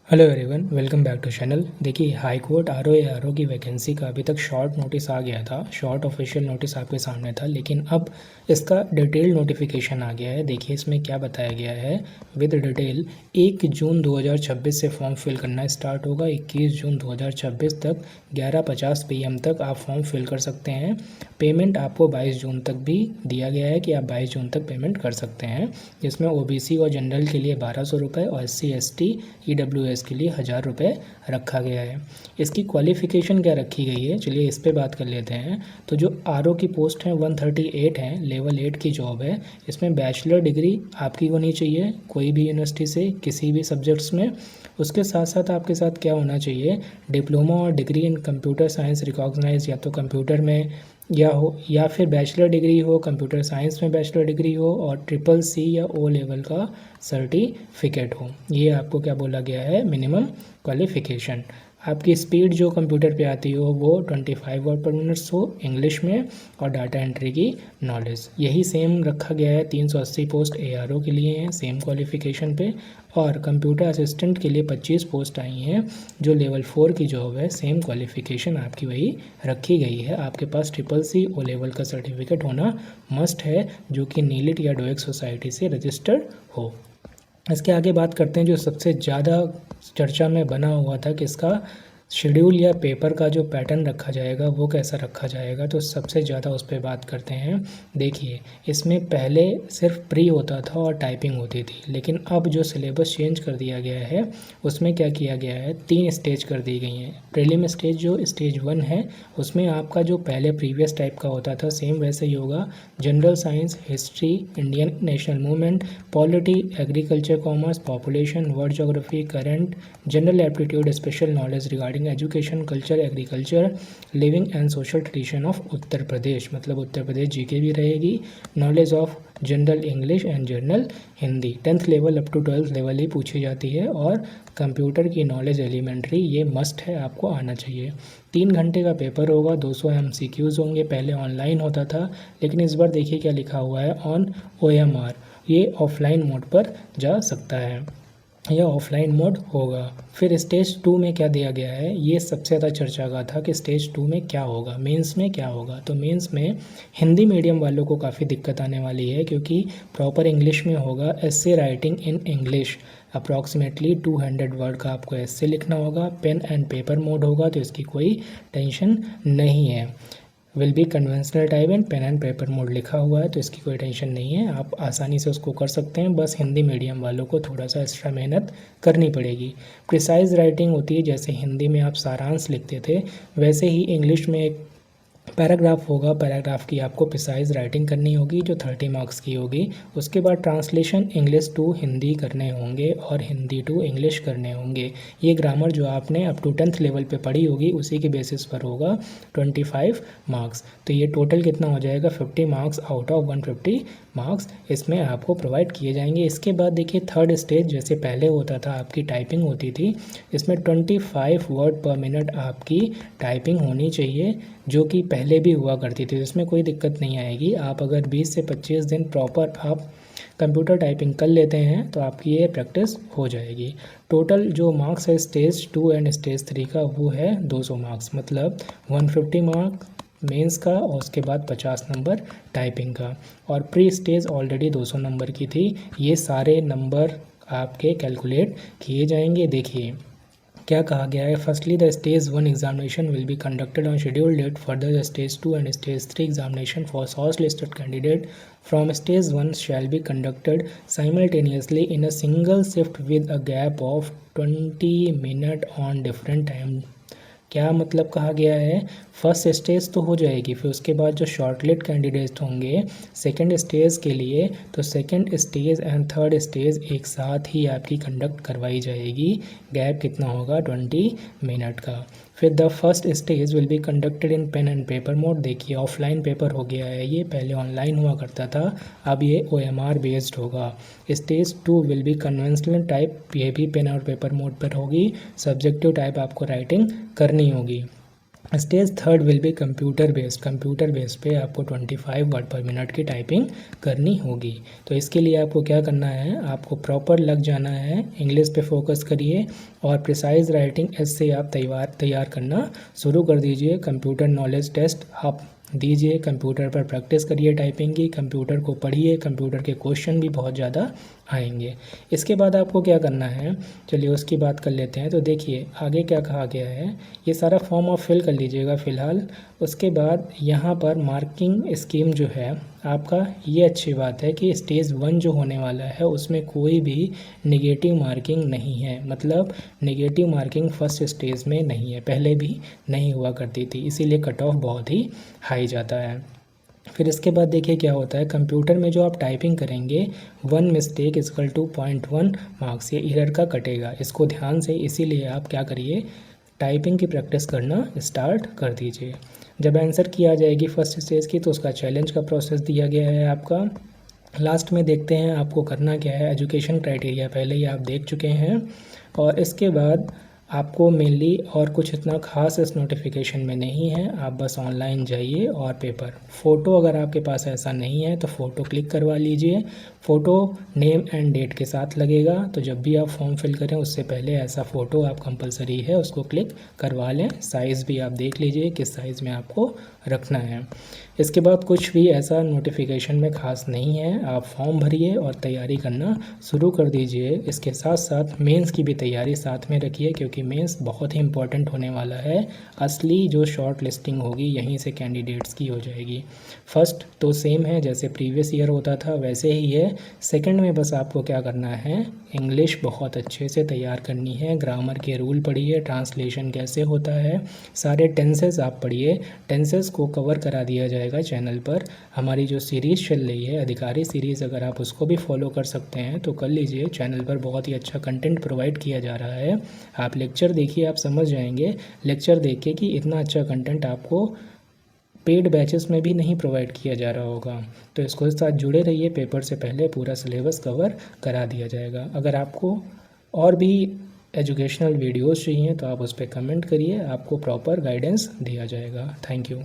Hello everyone, welcome back to channel. देखिए, high court RO की vacancy का अभी तक शॉर्ट नोटिस आ गया था, शॉर्ट ऑफिशियल नोटिस आपके सामने था, लेकिन अब इसका डिटेल नोटिफिकेशन आ गया है। देखिए इसमें क्या बताया गया है विद डिटेल। 1 जून 2026 से फॉर्म फिल करना स्टार्ट होगा। 21 जून 2026 तक 11:50 PM तक आप फॉर्म फिल कर सकते हैं। पेमेंट आपको 22 जून तक भी दिया गया है कि आप 22 जून तक पेमेंट कर सकते हैं, जिसमें ओबीसी और जनरल के लिए 1200 रुपये और SC ST EWS के लिए 1000 रुपये रखा गया है। इसकी क्वालिफ़िकेशन क्या रखी गई है, चलिए इस पे बात कर लेते हैं। तो जो आरओ की पोस्ट है 138 है, लेवल 8 की जॉब है। इसमें बैचलर डिग्री आपकी होनी चाहिए कोई भी यूनिवर्सिटी से किसी भी सब्जेक्ट्स में। उसके साथ साथ आपके साथ क्या होना चाहिए, डिप्लोमा और degree in computer science recognize, या तो कंप्यूटर में या फिर बैचलर डिग्री हो, कंप्यूटर साइंस में बैचलर डिग्री हो, और CCC या O लेवल का सर्टिफिकेट हो। ये आपको क्या बोला गया है, मिनिमम क्वालिफ़िकेशन। आपकी स्पीड जो कंप्यूटर पे आती हो वो 25 वर्ड पर मिनट हो इंग्लिश में, और डाटा एंट्री की नॉलेज यही सेम रखा गया है। 380 पोस्ट ARO के लिए हैं सेम क्वालिफ़िकेशन पे, और कंप्यूटर असिस्टेंट के लिए 25 पोस्ट आई हैं जो लेवल 4 की जॉब है। सेम क्वालिफ़िकेशन आपकी वही रखी गई है। आपके पास CCC O लेवल का सर्टिफिकेट होना मस्ट है, जो कि नीलिट या डोएक सोसाइटी से रजिस्टर्ड हो। इसके आगे बात करते हैं जो सबसे ज़्यादा चर्चा में बना हुआ था कि इसका शेड्यूल या पेपर का जो पैटर्न रखा जाएगा वो कैसा रखा जाएगा, तो सबसे ज़्यादा उस पर बात करते हैं। देखिए, इसमें पहले सिर्फ प्री होता था और टाइपिंग होती थी, लेकिन अब जो सिलेबस चेंज कर दिया गया है उसमें क्या किया गया है, 3 स्टेज कर दी गई हैं। प्रीलिम स्टेज जो स्टेज 1 है उसमें आपका जो पहले प्रीवियस टाइप का होता था सेम वैसे ही होगा। General science, history, Indian national movement, polity, agriculture, commerce, population, world geography, current, general aptitude, special knowledge regarding education, culture, agriculture, living and social tradition of Uttar Pradesh, मतलब उत्तर प्रदेश GK भी रहेगी। Knowledge of general English and general Hindi 10th level up to 12th level ही पूछी जाती है। और computer की knowledge elementary, ये मस्ट है, आपको आना चाहिए। 3 घंटे का पेपर होगा, 200 MCQs होंगे। पहले ऑनलाइन होता था, लेकिन इस बार देखिए क्या लिखा हुआ है, ऑन OMR। ये ऑफलाइन मोड पर जा सकता है या ऑफलाइन मोड होगा। फिर स्टेज 2 में क्या दिया गया है, ये सबसे ज़्यादा चर्चा का था कि स्टेज 2 में क्या होगा, मेंस में क्या होगा। तो मेंस में हिंदी मीडियम वालों को काफ़ी दिक्कत आने वाली है, क्योंकि प्रॉपर इंग्लिश में होगा। Essay writing in English approximately 200 word का आपको एस्से लिखना होगा। पेन एंड पेपर मोड होगा, तो इसकी कोई टेंशन नहीं है। Will be conventional type and pen and paper mode लिखा हुआ है, तो इसकी कोई टेंशन नहीं है, आप आसानी से उसको कर सकते हैं। बस हिंदी मीडियम वालों को थोड़ा सा एक्स्ट्रा मेहनत करनी पड़ेगी। प्रिसाइज राइटिंग होती है, जैसे हिंदी में आप सारांश लिखते थे वैसे ही इंग्लिश में एक पैराग्राफ होगा, पैराग्राफ की आपको प्रिसाइज राइटिंग करनी होगी जो 30 मार्क्स की होगी। उसके बाद ट्रांसलेशन इंग्लिश टू हिंदी करने होंगे और हिंदी टू इंग्लिश करने होंगे। ये ग्रामर जो आपने अप टू 10th लेवल पे पढ़ी होगी उसी के बेसिस पर होगा 25 मार्क्स। तो ये टोटल कितना हो जाएगा, 50 मार्क्स आउट ऑफ 150 मार्क्स इसमें आपको प्रोवाइड किए जाएंगे। इसके बाद देखिए थर्ड स्टेज, जैसे पहले होता था आपकी टाइपिंग होती थी, इसमें 25 वर्ड पर मिनट आपकी टाइपिंग होनी चाहिए, जो कि पहले भी हुआ करती थी। इसमें कोई दिक्कत नहीं आएगी। आप अगर 20 से 25 दिन प्रॉपर आप कंप्यूटर टाइपिंग कर लेते हैं तो आपकी ये प्रैक्टिस हो जाएगी। टोटल जो मार्क्स है स्टेज 2 एंड स्टेज 3 का वो है 200 मार्क्स, मतलब 150 मार्क्स मेंस का और उसके बाद 50 नंबर टाइपिंग का। और प्री स्टेज ऑलरेडी 200 नंबर की थी। ये सारे नंबर आपके कैलकुलेट किए जाएंगे। देखिए क्या कहा गया है, firstly the stage 1 examination will be conducted on schedule date. Further the stage 2 and stage 3 examination for short listed candidate from stage 1 shall be conducted simultaneously in a single shift with a gap of 20 minute on different time. क्या मतलब कहा गया है, first stage तो हो जाएगी, फिर उसके बाद जो शॉर्टलिस्ट कैंडिडेट्स होंगे सेकंड स्टेज के लिए, तो second stage and third stage एक साथ ही आपकी कंडक्ट करवाई जाएगी। गैप कितना होगा, 20 मिनट का। फिर the first stage will be conducted in pen and paper mode. देखिए ऑफलाइन पेपर हो गया है, ये पहले ऑनलाइन हुआ करता था, अब ये OMR बेस्ड होगा। Stage 2 will be conventional type, ये भी पेन और पेपर मोड पर होगी। सब्जेक्टिव टाइप आपको राइटिंग करनी होगी। Stage third will be computer based पे आपको 25 वर्ड पर मिनट की टाइपिंग करनी होगी। तो इसके लिए आपको क्या करना है, आपको प्रॉपर लग जाना है, इंग्लिश पे फोकस करिए और प्रिसाइज राइटिंग ऐसे आप तैयार करना शुरू कर दीजिए। कंप्यूटर नॉलेज टेस्ट आप दीजिए, कंप्यूटर पर प्रैक्टिस करिए टाइपिंग की, कंप्यूटर को पढ़िए, कंप्यूटर के क्वेश्चन भी बहुत ज़्यादा आएंगे। इसके बाद आपको क्या करना है, चलिए उसकी बात कर लेते हैं। तो देखिए आगे क्या कहा गया है, ये सारा फॉर्म आप फिल कर लीजिएगा फ़िलहाल। उसके बाद यहाँ पर मार्किंग स्कीम जो है आपका, ये अच्छी बात है कि स्टेज 1 जो होने वाला है उसमें कोई भी नेगेटिव मार्किंग नहीं है, मतलब नेगेटिव मार्किंग फर्स्ट स्टेज में नहीं है, पहले भी नहीं हुआ करती थी, इसीलिए कट ऑफ बहुत ही हाई जाता है। फिर इसके बाद देखिए क्या होता है, कंप्यूटर में जो आप टाइपिंग करेंगे 1 मिस्टेक इक्वल टू 0.1 मार्क्स, ये एरर का कटेगा, इसको ध्यान से, इसीलिए आप क्या करिए, टाइपिंग की प्रैक्टिस करना स्टार्ट कर दीजिए। जब आंसर की आ जाएगी फर्स्ट स्टेज की तो उसका चैलेंज का प्रोसेस दिया गया है आपका। लास्ट में देखते हैं आपको करना क्या है। एजुकेशन क्राइटेरिया पहले ही आप देख चुके हैं, और इसके बाद आपको मेनली और कुछ इतना खास इस नोटिफिकेशन में नहीं है, आप बस ऑनलाइन जाइए और पेपर, फ़ोटो अगर आपके पास ऐसा नहीं है तो फ़ोटो क्लिक करवा लीजिए, फ़ोटो नेम एंड डेट के साथ लगेगा, तो जब भी आप फॉर्म फिल करें उससे पहले ऐसा फ़ोटो आप कंपलसरी है उसको क्लिक करवा लें। साइज़ भी आप देख लीजिए किस साइज़ में आपको रखना है। इसके बाद कुछ भी ऐसा नोटिफिकेशन में ख़ास नहीं है, आप फॉर्म भरिए और तैयारी करना शुरू कर दीजिए। इसके साथ साथ मेंस की भी तैयारी साथ में रखिए, क्योंकि मेंस बहुत ही इंपॉर्टेंट होने वाला है। असली जो शॉर्ट लिस्टिंग होगी यहीं से कैंडिडेट्स की हो जाएगी। फर्स्ट तो सेम है, जैसे प्रीवियस ईयर होता था वैसे ही है। सेकंड में बस आपको क्या करना है, इंग्लिश बहुत अच्छे से तैयार करनी है, ग्रामर के रूल पढ़िए, ट्रांसलेशन कैसे होता है, सारे टेंसेस आप पढ़िए, टेंसेस को कवर करा दिया जाएगा चैनल पर। हमारी जो सीरीज़ चल रही है अधिकारी सीरीज़, अगर आप उसको भी फॉलो कर सकते हैं तो कर लीजिए, चैनल पर बहुत ही अच्छा कंटेंट प्रोवाइड किया जा रहा है। आप लेक्चर देखिए, आप समझ जाएंगे लेक्चर देख के कि इतना अच्छा कंटेंट आपको पेड बैचेस में भी नहीं प्रोवाइड किया जा रहा होगा। तो इसको साथ जुड़े रहिए, पेपर से पहले पूरा सिलेबस कवर करा दिया जाएगा। अगर आपको और भी एजुकेशनल वीडियोस चाहिए तो आप उस पर कमेंट करिए, आपको प्रॉपर गाइडेंस दिया जाएगा। Thank you.